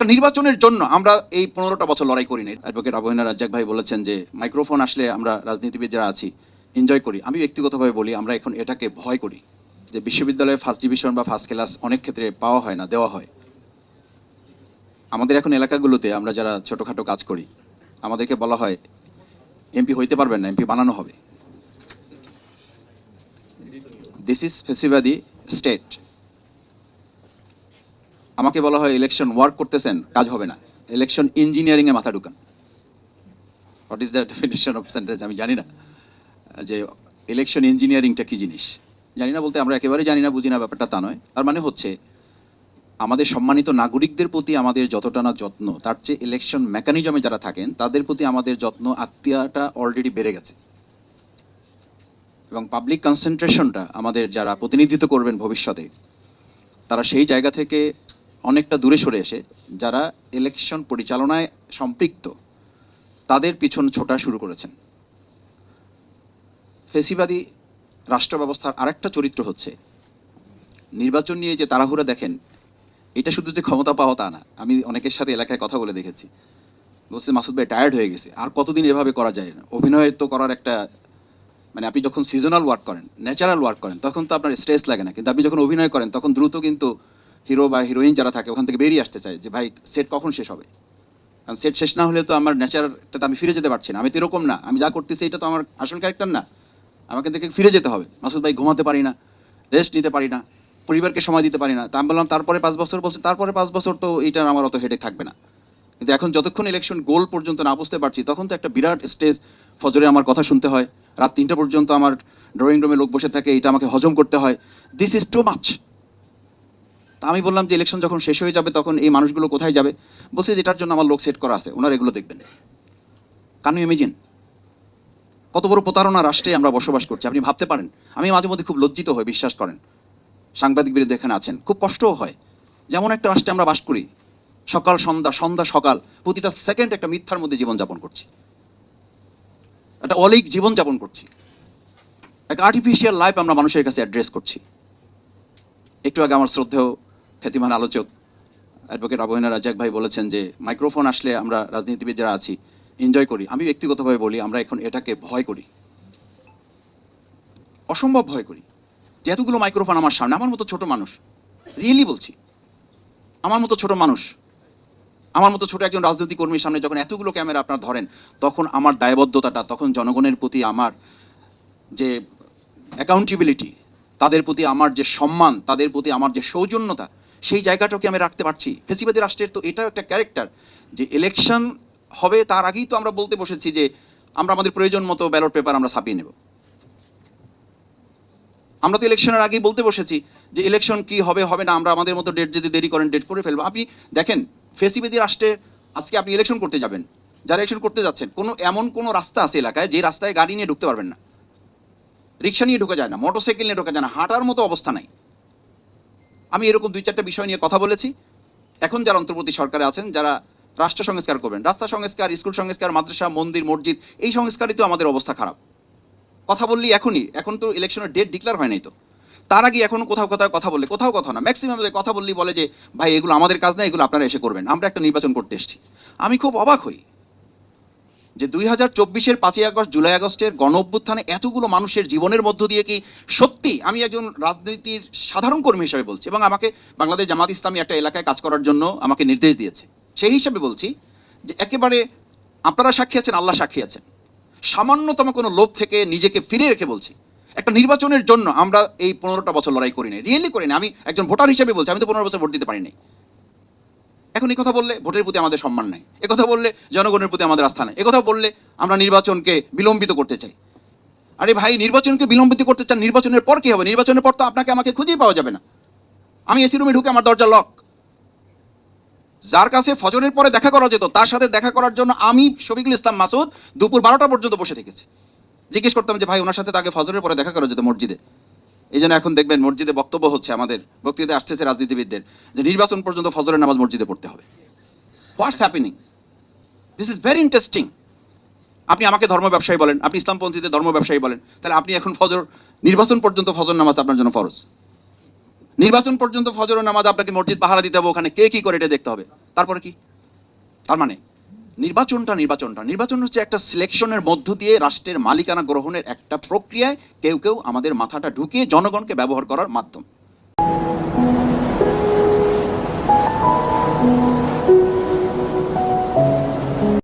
একটা নির্বাচনের জন্য আমরা এই 15টা বছর লড়াই করি নাই। অ্যাডভোকেট আবু হেনা রাজ্জাক ভাই বলেছেন যে মাইক্রোফোন আসলে আমরা রাজনীতিবিদ যারা আছি এনজয় করি। আমি ব্যক্তিগতভাবে বলি আমরা এখন এটাকে ভয় করি যে বিশ্ববিদ্যালয়ে ফার্স্ট ডিভিশন বা ফার্স্ট ক্লাস অনেক ক্ষেত্রে পাওয়া হয় না, দেওয়া হয়। আমাদের এখন এলাকাগুলোতে আমরা যারা ছোটোখাটো কাজ করি আমাদেরকে বলা হয় এমপি হইতে পারবেন না, এমপি বানানো হবে। দিস ইজ ফেসিবাদী স্টেট। আমাকে বলা হয় ইলেকশন ওয়ার্ক করতেছেন, কাজ হবে না, ইলেকশন ইঞ্জিনিয়ারিং এ মাথা ঢুকান। What is the definition of sentence আমি জানি না, যে ইলেকশন ইঞ্জিনিয়ারিংটা কি জিনিস জানি না। বলতে আমরা একেবারে জানি না, বুঝি না, ব্যাপারটা তা নয়। তার মানে হচ্ছে আমাদের সম্মানিত নাগরিকদের প্রতি আমাদের যতটা না যত্ন, তার চেয়ে ইলেকশন মেকানিজমে যারা থাকেন তাদের প্রতি আমাদের যত্ন আত্মীয়তা অলরেডি বেড়ে গেছে। এবং পাবলিক কনসেন্ট্রেশনটা আমাদের যারা প্রতিনিধিত্ব করবেন ভবিষ্যতে, তারা সেই জায়গা থেকে অনেকটা দূরে সরে এসে যারা ইলেকশন পরিচালনায় সম্পৃক্ত তাদের পিছন ছোটা শুরু করেছেন। ফেসিবাদী রাষ্ট্র ব্যবস্থার আরেকটা চরিত্র হচ্ছে নির্বাচন নিয়ে যে তাড়াহুড়া দেখেন, এটা শুধু যে ক্ষমতা পাওয়া তা না। আমি অনেকের সাথে এলাকায় কথা বলে দেখেছি, বলছে মাসুদ ভাই টায়ার্ড হয়ে গেছে, আর কতদিন এভাবে করা যায় না। অভিনয় তো করার একটা মানে আপনি যখন সিজনাল ওয়ার্ক করেন, ন্যাচারাল ওয়ার্ক করেন, তখন তো আপনার স্ট্রেস লাগে না। কিন্তু আপনি যখন অভিনয় করেন তখন দ্রুত কিন্তু হিরো বা হিরোইন যারা থাকে ওখান থেকে বেরিয়ে আসতে চায় যে ভাই সেট কখন শেষ হবে। কারণ সেট শেষ না হলে তো আমার ন্যাচারটাতে আমি ফিরে যেতে পারছি না। আমি তো এরকম না, আমি যা করতেছি এটা তো আমার আসল ক্যারেক্টার না, আমাকে দেখে ফিরে যেতে হবে। মাসুদ ভাই ঘুমাতে পারি না, রেস্ট নিতে পারি না, পরিবারকে সময় দিতে পারি না। তা আমি বললাম তারপরে 5 বছর, বলছে তারপরে 5 বছর তো এইটার আমার অত হেডেক থাকবে না। কিন্তু এখন যতক্ষণ ইলেকশন গোল পর্যন্ত না বুঝতে পারছি তখন তো একটা বিরাট স্টেজ, ফজরে আমার কথা শুনতে হয়, রাত 3টা পর্যন্ত আমার ড্রয়িং রুমে লোক বসে থাকে, এটা আমাকে হজম করতে হয়। This is too much. তা আমি বললাম যে ইলেকশন যখন শেষ হয়ে যাবে তখন এই মানুষগুলো কোথায় যাবে? বলছে যেটার জন্য আমার লোক সেট করা আছে, ওনারা এগুলো দেখবেন। ক্যান ইউ ইমাজিন কত বড় প্রতারণা রাষ্ট্রে আমরা বসবাস করছি? আপনি ভাবতে পারেন। আমি মাঝে মধ্যে খুব লজ্জিত হই, বিশ্বাস করেন। সাংবাদিক বিরোধী এখানে আছেন, খুব কষ্টও হয়। যেমন একটা রাষ্ট্রে আমরা বাস করি, সকাল সন্ধ্যা, সন্ধ্যা সকাল, প্রতিটা সেকেন্ড একটা মিথ্যার মধ্যে জীবনযাপন করছি, একটা অলীক জীবনযাপন করছি, একটা আর্টিফিশিয়াল লাইফ আমরা মানুষের কাছে অ্যাড্রেস করছি। একটু আগে আমার শ্রদ্ধেয় খ্যাতিমান আলোচক অ্যাডভোকেট আবু হেনা রাজ্জাক ভাই বলেছেন যে মাইক্রোফোন আসলে আমরা রাজনীতিবিদ যারা আছি এনজয় করি। আমি ব্যক্তিগতভাবে বলি আমরা এখন এটাকে ভয় করি, অসম্ভব ভয় করি। যে এতগুলো মাইক্রোফোন আমার সামনে, আমার মতো ছোট মানুষ, রিয়েলি বলছি, আমার মতো ছোট মানুষ, আমার মতো ছোট একজন রাজনৈতিক কর্মীর সামনে যখন এতগুলো ক্যামেরা আপনারা ধরেন, তখন আমার দায়বদ্ধতাটা, তখন জনগণের প্রতি আমার যে অ্যাকাউন্টেবিলিটি, তাদের প্রতি আমার যে সম্মান, তাদের প্রতি আমার যে সৌজন্যতা, সেই জায়গাটাকে আমি রাখতে পারছি। ফেসিবাদী রাষ্ট্রের তো এটাও একটা ক্যারেক্টার যে ইলেকশন হবে তার আগেই তো আমরা বলতে বসেছি যে আমরা আমাদের প্রয়োজন মতো ব্যালট পেপার আমরা ছাপিয়ে নেব। আমরা তো ইলেকশনের আগেই বলতে বসেছি যে ইলেকশন কি হবে হবে না, আমরা আমাদের মতো ডেট যদি দেরি করেন ডেট করে ফেলবো। আপনি দেখেন ফেসিবাদী রাষ্ট্রে আজকে আপনি ইলেকশন করতে যাবেন, যারা ইলেকশন করতে যাচ্ছেন, এমন কোনো রাস্তা আছে এলাকায় যে রাস্তায় গাড়ি নিয়ে ঢুকতে পারবেন না, রিক্সা নিয়ে ঢোকা যায় না, মোটরসাইকেল নিয়ে ঢোকা যায় না, হাঁটার মতো অবস্থা নাই। আমি এরকম 2-4টা বিষয় নিয়ে কথা বলেছি। এখন যারা অন্তর্বর্তী সরকারে আছেন, যারা রাষ্ট্র সংস্কার করবেন, রাস্তা সংস্কার, স্কুল সংস্কার, মাদ্রাসা, মন্দির, মসজিদ, এই সংস্কারই তো আমাদের অবস্থা খারাপ। কথা বললি এখনই, এখন তো ইলেকশনের ডেট ডিক্লেয়ার হয় নাই, তো তার আগে এখনো কোথাও কোথাও কথা বললে, কোথাও কথা না, ম্যাক্সিমাম কথা বললেই বলে যে ভাই এগুলো আমাদের কাজ না, এগুলো আপনারা এসে করবেন, আমরা একটা নির্বাচন করতে এসেছি। আমি খুব অবাক হই যে 2024-এর 5ই আগস্ট, জুলাই আগস্টের গণ অভ্যুত্থানে এতগুলো মানুষের জীবনের মধ্য দিয়ে কি সত্যি, আমি একজন রাজনীতির সাধারণ কর্মী হিসেবে বলছি, এবং আমাকে বাংলাদেশ জামাত ইসলামী একটা এলাকায় কাজ করার জন্য আমাকে নির্দেশ দিয়েছে, সেই হিসাবে বলছি যে একেবারে আপনারা সাক্ষী আছেন, আল্লাহ সাক্ষী আছেন, সামান্যতম কোনো লোভ থেকে নিজেকে ফিরে রেখে বলছি একটা নির্বাচনের জন্য আমরা এই 15টা বছর লড়াই করি নাই, রিয়েলি করি না। আমি একজন ভোটার হিসেবে বলছি, আমি তো 15 বছর ভোট দিতে পারি নাই। এখন এই কথা বললে ভোটের প্রতি আমাদের সম্মান নাই, কথা বললে জনগণের প্রতি আমাদের আস্থা নাই, কথা বললে আমরা নির্বাচনকে বিলম্বিত করতে চাই। আরে ভাই, নির্বাচনকে বিলম্বিত করতে চান, নির্বাচনের পর কি হবে? নির্বাচনের পর তো আপনাকে আমাকে খুঁজেই পাওয়া যাবে না। আমি এসি রুমে ঢুকে আমার দরজা লক। যার কাছে ফজরের পরে দেখা করা যেত, তার সাথে দেখা করার জন্য আমি শফিকুল ইসলাম মাসুদ দুপুর 12টা পর্যন্ত বসে থেকেছি। জিজ্ঞেস করতাম যে ভাই ওনার সাথে তাকে ফজরের পরে দেখা করা যেত মসজিদে। এই জন্য এখন দেখবেন মসজিদে বক্তব্য হচ্ছে, আমাদের বক্তৃতা আসতেছে রাজনীতিবিদদের, যে নির্বাচন পর্যন্ত ফজরের নামাজ মসজিদে পড়তে হবে। What's happening? This is very interesting. আপনি আমাকে ধর্ম ব্যবসায়ী বলেন, আপনি ইসলামপন্থীদের ধর্ম ব্যবসায়ী বলেন, তাহলে আপনি এখন নির্বাচন পর্যন্ত ফজর নামাজ আপনার জন্য ফরজ। নির্বাচন পর্যন্ত ফজরের নামাজ আপনাকে মসজিদ পাহারা দিতে হবে, ওখানে কে কি করে এটা দেখতে হবে। তারপরে কি? তার মানে নির্বাচন হচ্ছে একটা সিলেকশনের মধ্য দিয়ে রাষ্ট্রের মালিকানা গ্রহণের একটা প্রক্রিয়ায় কেউ কেউ আমাদের মাথাটা ঢুকিয়ে জনগণকে ব্যবহার করার মাধ্যম।